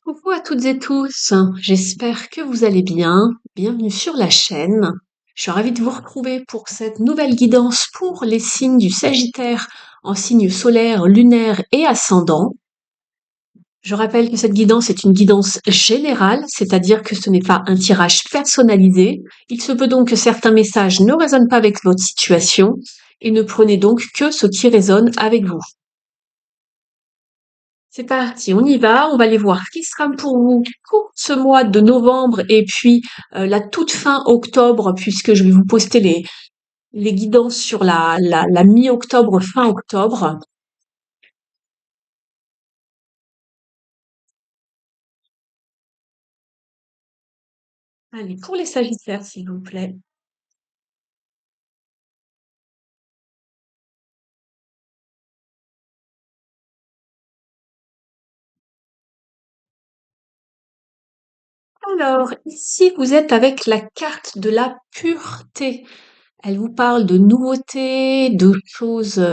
Coucou à toutes et tous, j'espère que vous allez bien. Bienvenue sur la chaîne. Je suis ravie de vous retrouver pour cette nouvelle guidance pour les signes du Sagittaire en signes solaire, lunaire et ascendant. Je rappelle que cette guidance est une guidance générale, c'est-à-dire que ce n'est pas un tirage personnalisé. Il se peut donc que certains messages ne résonnent pas avec votre situation et ne prenez donc que ce qui résonne avec vous. C'est parti, on y va. On va aller voir ce qui sera pour vous pour ce mois de novembre et puis la toute fin octobre, puisque je vais vous poster les guidances sur la mi-octobre, fin octobre. Allez, pour les Sagittaires, s'il vous plaît. Alors, ici, vous êtes avec la carte de la pureté. Elle vous parle de nouveautés, de choses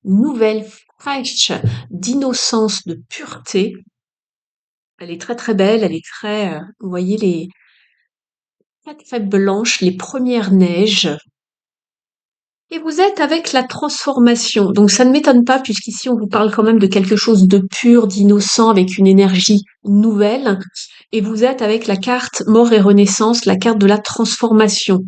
nouvelles, fraîches, d'innocence, de pureté. Elle est très très belle, elle est très, vous voyez les très blanches, les premières neiges. Et vous êtes avec la transformation. Donc ça ne m'étonne pas puisqu'ici on vous parle quand même de quelque chose de pur, d'innocent, avec une énergie nouvelle. Et vous êtes avec la carte mort et renaissance, la carte de la transformation.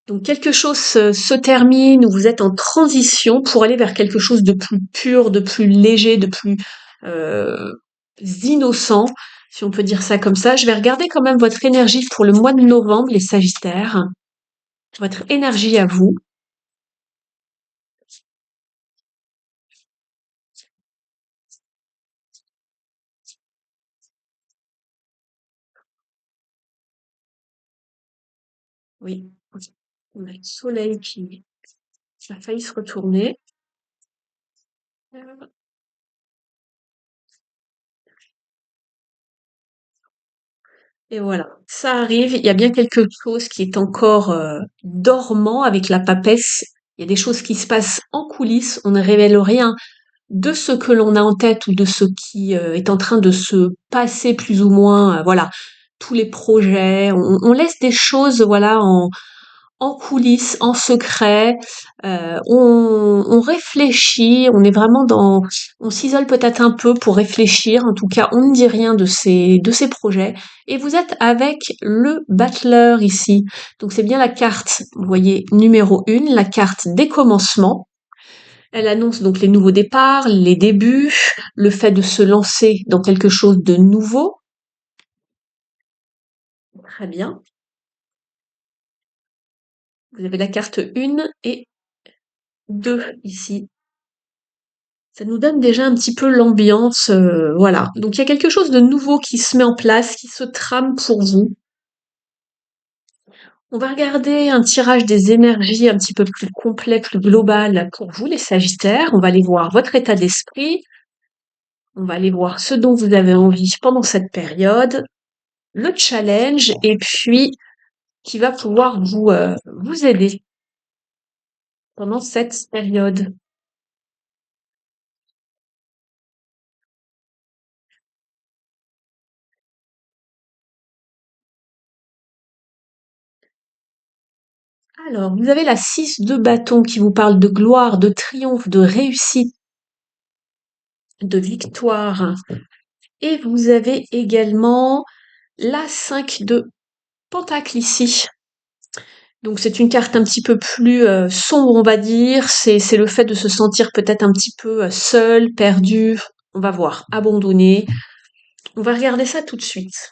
Donc quelque chose se termine ou vous êtes en transition pour aller vers quelque chose de plus pur, de plus léger, de plus euh, innocent, si on peut dire ça comme ça. Je vais regarder quand même votre énergie pour le mois de novembre, les Sagittaires. Votre énergie à vous. Oui, on a le soleil qui a failli se retourner. Et voilà, ça arrive. Il y a bien quelque chose qui est encore dormant avec la papesse. Il y a des choses qui se passent en coulisses. On ne révèle rien de ce que l'on a en tête ou de ce qui est en train de se passer plus ou moins. Voilà, tous les projets. On laisse des choses, voilà, en coulisses, en secret. On réfléchit, on est vraiment dans, on s'isole peut-être un peu pour réfléchir. En tout cas, on ne dit rien de ces projets. Et vous êtes avec le battleur ici. Donc c'est bien la carte, vous voyez, numéro 1, la carte des commencements. Elle annonce donc les nouveaux départs, les débuts, le fait de se lancer dans quelque chose de nouveau. Très bien. Vous avez la carte 1 et 2 ici. Ça nous donne déjà un petit peu l'ambiance, voilà. Donc il y a quelque chose de nouveau qui se met en place, qui se trame pour vous. On va regarder un tirage des énergies un petit peu plus complet, plus global pour vous, les Sagittaires. On va aller voir votre état d'esprit. On va aller voir ce dont vous avez envie pendant cette période, le challenge, et puis qui va pouvoir vous aider pendant cette période. Alors, vous avez la 6 de bâton qui vous parle de gloire, de triomphe, de réussite, de victoire. Et vous avez également la 5 de pentacle ici. Donc c'est une carte un petit peu plus sombre, on va dire. C'est le fait de se sentir peut-être un petit peu seul, perdu. On va voir, abandonné. On va regarder ça tout de suite.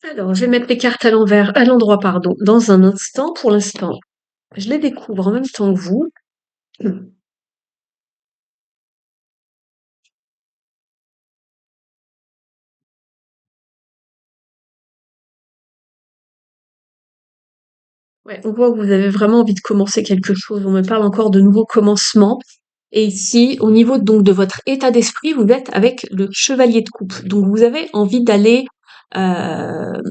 Alors, je vais mettre les cartes à l'envers, à l'endroit, pardon, dans un instant. Pour l'instant, je les découvre en même temps que vous. Ouais, on voit que vous avez vraiment envie de commencer quelque chose. On me parle encore de nouveaux commencements. Et ici, au niveau donc de votre état d'esprit, vous êtes avec le chevalier de coupe. Donc vous avez envie euh,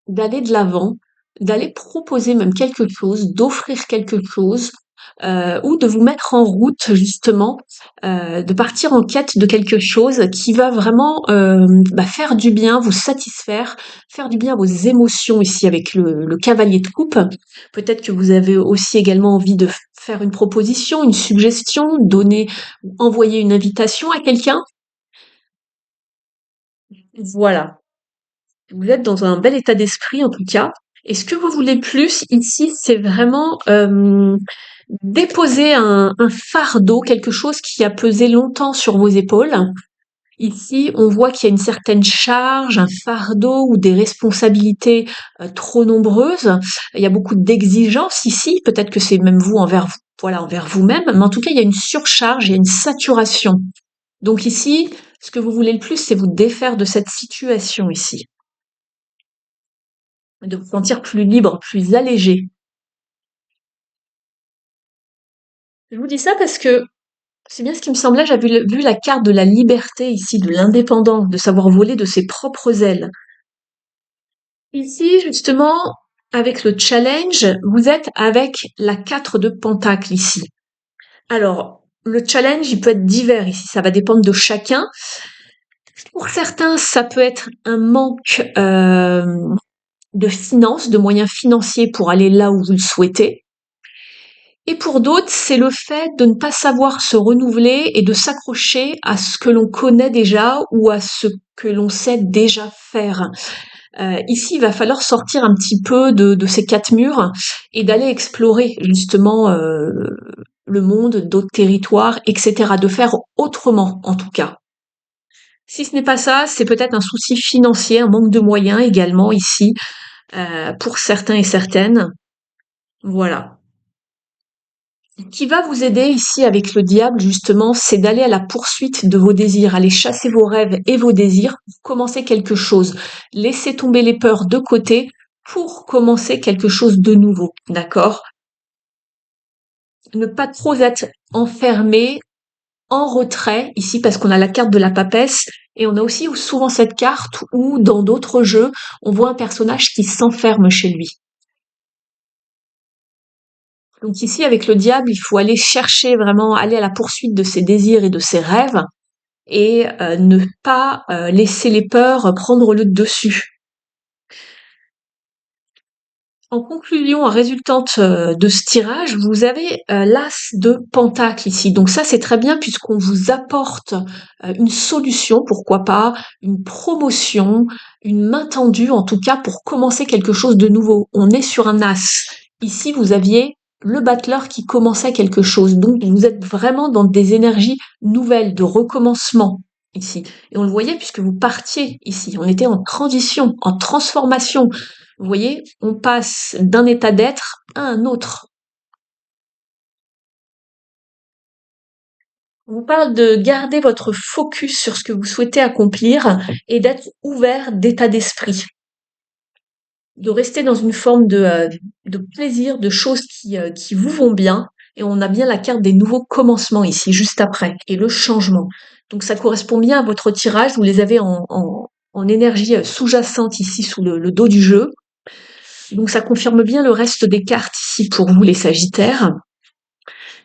d'aller de l'avant, d'aller proposer même quelque chose, d'offrir quelque chose, ou de vous mettre en route justement, de partir en quête de quelque chose qui va vraiment faire du bien, vous satisfaire, faire du bien à vos émotions ici avec le cavalier de coupe. Peut-être que vous avez aussi également envie de faire une proposition, une suggestion, donner, envoyer une invitation à quelqu'un. Voilà. Vous êtes dans un bel état d'esprit en tout cas. Et ce que vous voulez plus ici, c'est vraiment déposer un fardeau, quelque chose qui a pesé longtemps sur vos épaules. Ici, on voit qu'il y a une certaine charge, un fardeau ou des responsabilités trop nombreuses. Il y a beaucoup d'exigences ici. Peut-être que c'est même vous envers vous, voilà, envers vous-même. Mais en tout cas, il y a une surcharge, il y a une saturation. Donc ici, ce que vous voulez le plus, c'est vous défaire de cette situation ici, de vous sentir plus libre, plus allégé. Je vous dis ça parce que c'est bien ce qui me semblait, j'avais vu la carte de la liberté ici, de l'indépendance, de savoir voler de ses propres ailes. Ici, justement, avec le challenge, vous êtes avec la 4 de pentacle ici. Alors, le challenge, il peut être divers ici, ça va dépendre de chacun. Pour certains, ça peut être un manque de finances, de moyens financiers pour aller là où vous le souhaitez. Et pour d'autres, c'est le fait de ne pas savoir se renouveler et de s'accrocher à ce que l'on connaît déjà ou à ce que l'on sait déjà faire. Ici, il va falloir sortir un petit peu de ces quatre murs et d'aller explorer justement le monde, d'autres territoires, etc. De faire autrement, en tout cas. Si ce n'est pas ça, c'est peut-être un souci financier, un manque de moyens également ici, pour certains et certaines. Voilà. Qui va vous aider ici avec le diable, justement, c'est d'aller à la poursuite de vos désirs, aller chasser vos rêves et vos désirs pour commencer quelque chose. Laissez tomber les peurs de côté pour commencer quelque chose de nouveau, d'accord? Ne pas trop être enfermé, en retrait, ici, parce qu'on a la carte de la papesse, et on a aussi souvent cette carte où, dans d'autres jeux, on voit un personnage qui s'enferme chez lui. Donc ici, avec le diable, il faut aller chercher vraiment, aller à la poursuite de ses désirs et de ses rêves, et ne pas laisser les peurs prendre le dessus. En conclusion, résultante de ce tirage, vous avez l'as de pentacle ici. Donc ça, c'est très bien puisqu'on vous apporte une solution, pourquoi pas, une promotion, une main tendue en tout cas pour commencer quelque chose de nouveau. On est sur un as. Ici, vous aviez le battleur qui commençait quelque chose. Donc vous êtes vraiment dans des énergies nouvelles, de recommencement ici. Et on le voyait puisque vous partiez ici. On était en transition, en transformation. Vous voyez, on passe d'un état d'être à un autre. On vous parle de garder votre focus sur ce que vous souhaitez accomplir et d'être ouvert d'état d'esprit. De rester dans une forme de plaisir, de choses qui vous vont bien. Et on a bien la carte des nouveaux commencements ici, juste après, et le changement. Donc ça correspond bien à votre tirage, vous les avez en énergie sous-jacente ici, sous le dos du jeu. Donc ça confirme bien le reste des cartes ici pour vous les Sagittaires.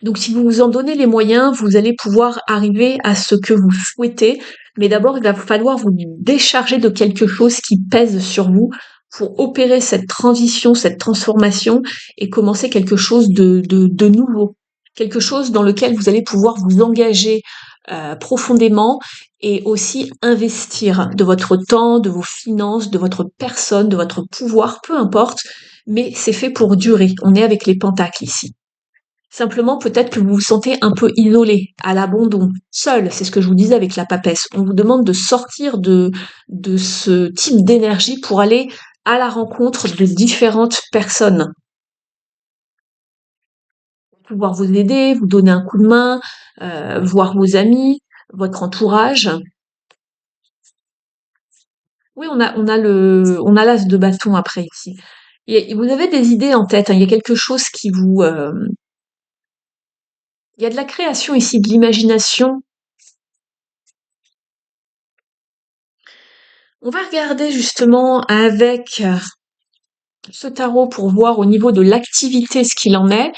Donc si vous vous en donnez les moyens, vous allez pouvoir arriver à ce que vous souhaitez. Mais d'abord, il va falloir vous décharger de quelque chose qui pèse sur vous pour opérer cette transition, cette transformation et commencer quelque chose de nouveau. Quelque chose dans lequel vous allez pouvoir vous engager profondément et aussi investir de votre temps, de vos finances, de votre personne, de votre pouvoir, peu importe. Mais c'est fait pour durer. On est avec les pentacles ici. Simplement, peut-être que vous vous sentez un peu isolé, à l'abandon, seul. C'est ce que je vous disais avec la papesse. On vous demande de sortir de ce type d'énergie pour aller à la rencontre de différentes personnes. Pouvoir vous aider, vous donner un coup de main, voir vos amis, votre entourage. Oui, on a l'as de bâton après ici. Vous avez des idées en tête, hein, il y a quelque chose qui vous... il y a de la création ici, de l'imagination. On va regarder justement avec ce tarot pour voir au niveau de l'activité ce qu'il en est.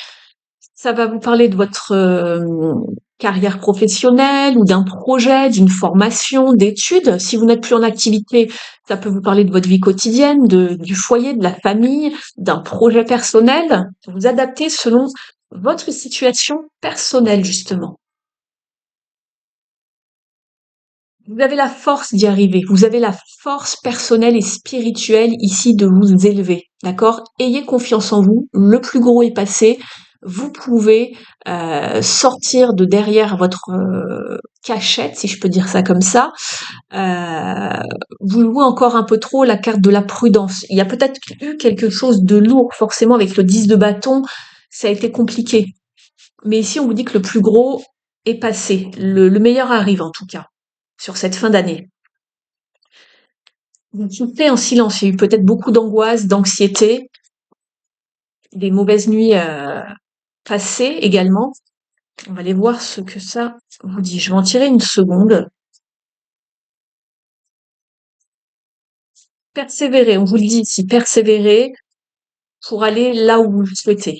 Ça va vous parler de votre carrière professionnelle ou d'un projet, d'une formation, d'études. Si vous n'êtes plus en activité, ça peut vous parler de votre vie quotidienne, du foyer, de la famille, d'un projet personnel. Vous adaptez selon votre situation personnelle, justement. Vous avez la force d'y arriver. Vous avez la force personnelle et spirituelle ici de vous élever. D'accord? Ayez confiance en vous. Le plus gros est passé. Vous pouvez sortir de derrière votre cachette, si je peux dire ça comme ça. Euh, vous jouez encore un peu trop la carte de la prudence. Il y a peut-être eu quelque chose de lourd, forcément, avec le 10 de bâton. Ça a été compliqué. Mais ici, on vous dit que le plus gros est passé. Le meilleur arrive, en tout cas, sur cette fin d'année. Vous soufflez en silence. Il y a eu peut-être beaucoup d'angoisse, d'anxiété, des mauvaises nuits passées également. On va aller voir ce que ça vous dit. Je vais en tirer une seconde. Persévérer, on vous le dit ici, persévérer pour aller là où vous le souhaitez.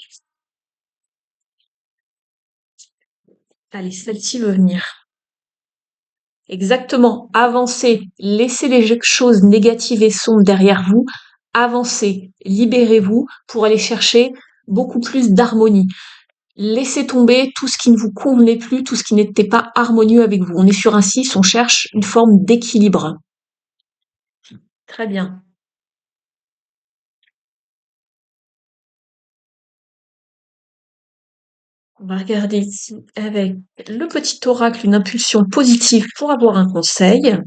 Allez, celle-ci veut venir. Exactement, avancez, laissez les choses négatives et sombres derrière vous, avancez, libérez-vous pour aller chercher beaucoup plus d'harmonie. Laissez tomber tout ce qui ne vous convenait plus, tout ce qui n'était pas harmonieux avec vous. On est sur un 6, on cherche une forme d'équilibre. Très bien. On va regarder ici avec le petit oracle, une impulsion positive pour avoir un conseil.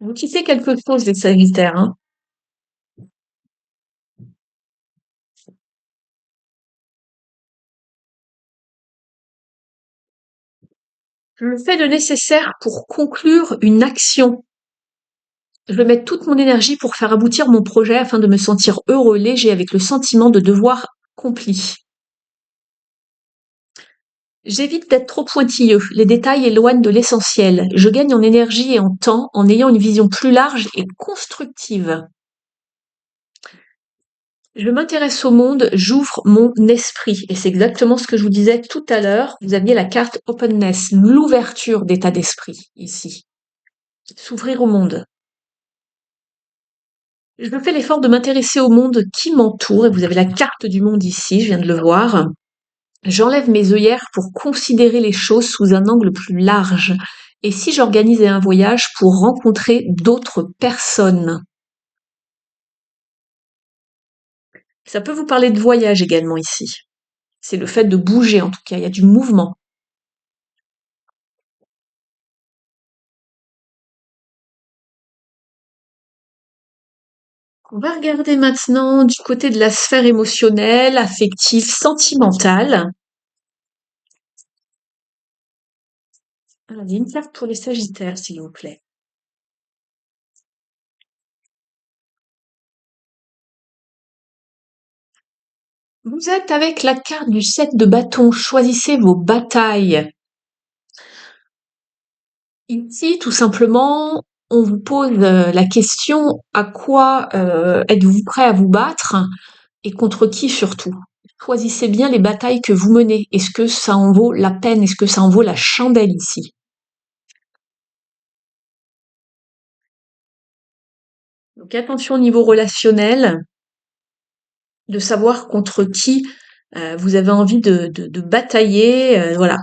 Vous quittez quelque chose, les Sagittaires, hein. Je fais le nécessaire pour conclure une action. Je vais mettre toute mon énergie pour faire aboutir mon projet afin de me sentir heureux, léger, avec le sentiment de devoir accompli. J'évite d'être trop pointilleux. Les détails éloignent de l'essentiel. Je gagne en énergie et en temps en ayant une vision plus large et constructive. Je m'intéresse au monde, j'ouvre mon esprit. Et c'est exactement ce que je vous disais tout à l'heure. Vous aviez la carte openness, l'ouverture d'état d'esprit ici. S'ouvrir au monde. Je fais l'effort de m'intéresser au monde qui m'entoure. Et vous avez la carte du monde ici, je viens de le voir. J'enlève mes œillères pour considérer les choses sous un angle plus large. Et si j'organisais un voyage pour rencontrer d'autres personnes? Ça peut vous parler de voyage également ici. C'est le fait de bouger en tout cas, il y a du mouvement. On va regarder maintenant du côté de la sphère émotionnelle, affective, sentimentale. Alors, il y a une carte pour les Sagittaires, s'il vous plaît. Vous êtes avec la carte du 7 de bâton. Choisissez vos batailles. Ici, tout simplement, on vous pose la question à quoi êtes-vous prêt à vous battre et contre qui surtout? Choisissez bien les batailles que vous menez. Est-ce que ça en vaut la peine? Est-ce que ça en vaut la chandelle ici? Donc attention au niveau relationnel, de savoir contre qui vous avez envie de batailler. Voilà.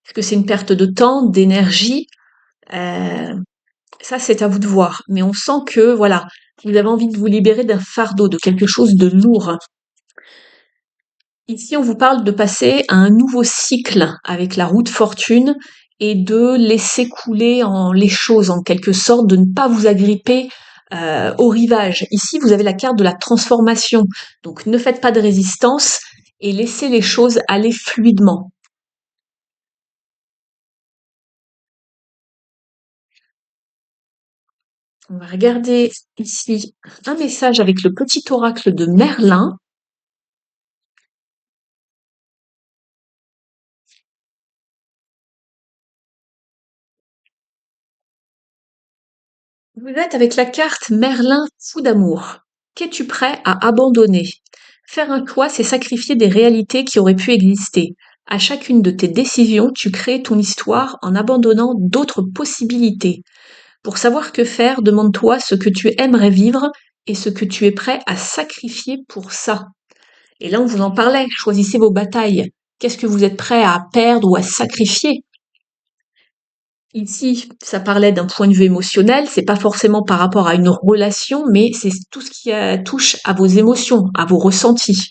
Est-ce que c'est une perte de temps, d'énergie? Euh, Ça, c'est à vous de voir. Mais on sent que, voilà, vous avez envie de vous libérer d'un fardeau, de quelque chose de lourd. Ici, on vous parle de passer à un nouveau cycle avec la roue de fortune et de laisser couler les choses en quelque sorte, de ne pas vous agripper au rivage. Ici, vous avez la carte de la transformation. Donc, ne faites pas de résistance et laissez les choses aller fluidement. On va regarder ici un message avec le petit oracle de Merlin. Vous êtes avec la carte Merlin fou d'amour. Qu'es-tu prêt à abandonner? Faire un choix, c'est sacrifier des réalités qui auraient pu exister. À chacune de tes décisions, tu crées ton histoire en abandonnant d'autres possibilités. Pour savoir que faire, demande-toi ce que tu aimerais vivre et ce que tu es prêt à sacrifier pour ça. Et là, on vous en parlait, choisissez vos batailles. Qu'est-ce que vous êtes prêt à perdre ou à sacrifier? Ici, ça parlait d'un point de vue émotionnel, c'est pas forcément par rapport à une relation, mais c'est tout ce qui touche à vos émotions, à vos ressentis.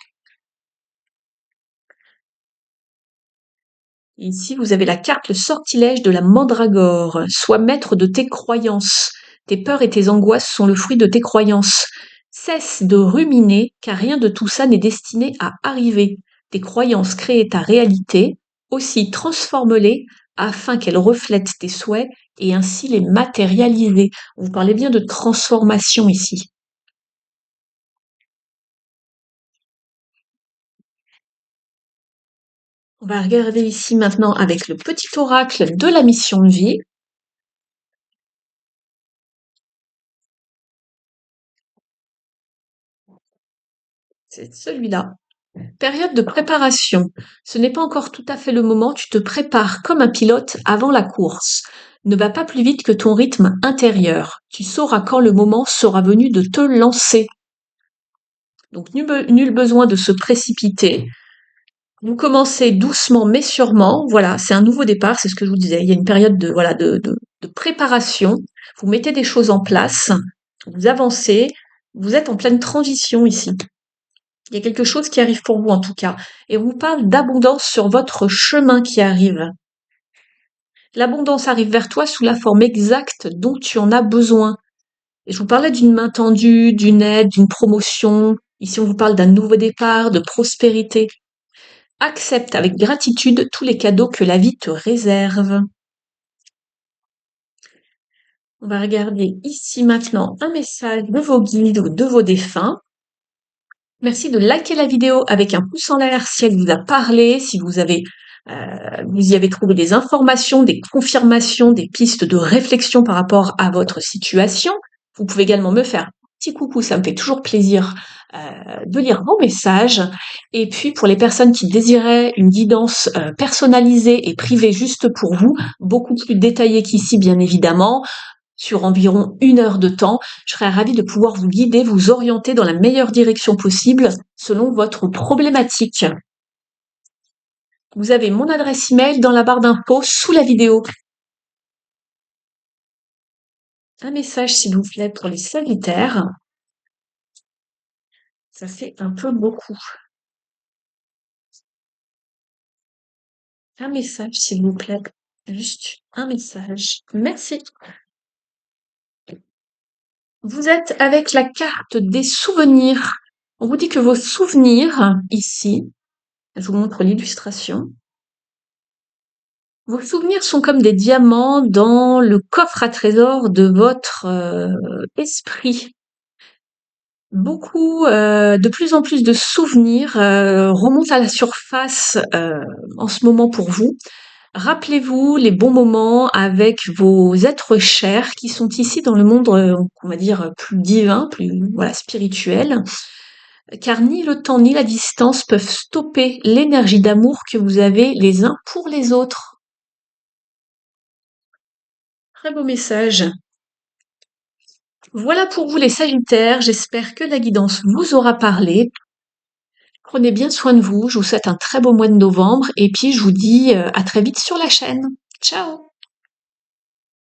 Ici, vous avez la carte, le sortilège de la mandragore. Sois maître de tes croyances. Tes peurs et tes angoisses sont le fruit de tes croyances. Cesse de ruminer, car rien de tout ça n'est destiné à arriver. Tes croyances créent ta réalité. Aussi, transforme-les afin qu'elles reflètent tes souhaits et ainsi les matérialiser. Vous parlez bien de transformation ici. On va regarder ici maintenant avec le petit oracle de la mission de vie. C'est celui-là. Période de préparation. Ce n'est pas encore tout à fait le moment, tu te prépares comme un pilote avant la course. Ne va pas plus vite que ton rythme intérieur. Tu sauras quand le moment sera venu de te lancer. Donc nul besoin de se précipiter. Vous commencez doucement mais sûrement. Voilà, c'est un nouveau départ, c'est ce que je vous disais. Il y a une période de, voilà, de préparation. Vous mettez des choses en place, vous avancez, vous êtes en pleine transition ici. Il y a quelque chose qui arrive pour vous en tout cas. Et on vous parle d'abondance sur votre chemin qui arrive. L'abondance arrive vers toi sous la forme exacte dont tu en as besoin. Et je vous parlais d'une main tendue, d'une aide, d'une promotion. Ici, on vous parle d'un nouveau départ, de prospérité. Accepte avec gratitude tous les cadeaux que la vie te réserve. On va regarder ici maintenant un message de vos guides ou de vos défunts. Merci de liker la vidéo avec un pouce en l'air si elle vous a parlé, si vous y avez trouvé des informations, des confirmations, des pistes de réflexion par rapport à votre situation. Vous pouvez également me faire un petit coucou, ça me fait toujours plaisir de lire vos messages. Et puis pour les personnes qui désiraient une guidance personnalisée et privée juste pour vous, beaucoup plus détaillée qu'ici bien évidemment, sur environ 1 heure de temps. Je serais ravie de pouvoir vous guider, vous orienter dans la meilleure direction possible selon votre problématique. Vous avez mon adresse email dans la barre d'infos sous la vidéo. Un message s'il vous plaît pour les Sagittaires. Ça fait un peu beaucoup. Un message s'il vous plaît. Juste un message. Merci. Vous êtes avec la carte des souvenirs. On vous dit que vos souvenirs, ici, je vous montre l'illustration. Vos souvenirs sont comme des diamants dans le coffre à trésor de votre esprit. De plus en plus de souvenirs remontent à la surface en ce moment pour vous. Rappelez-vous les bons moments avec vos êtres chers qui sont ici dans le monde, on va dire, plus divin, plus voilà, spirituel. Car ni le temps ni la distance peuvent stopper l'énergie d'amour que vous avez les uns pour les autres. Très beau message. Voilà pour vous les Sagittaires, j'espère que la guidance vous aura parlé. Prenez bien soin de vous, je vous souhaite un très beau mois de novembre et puis je vous dis à très vite sur la chaîne. Ciao!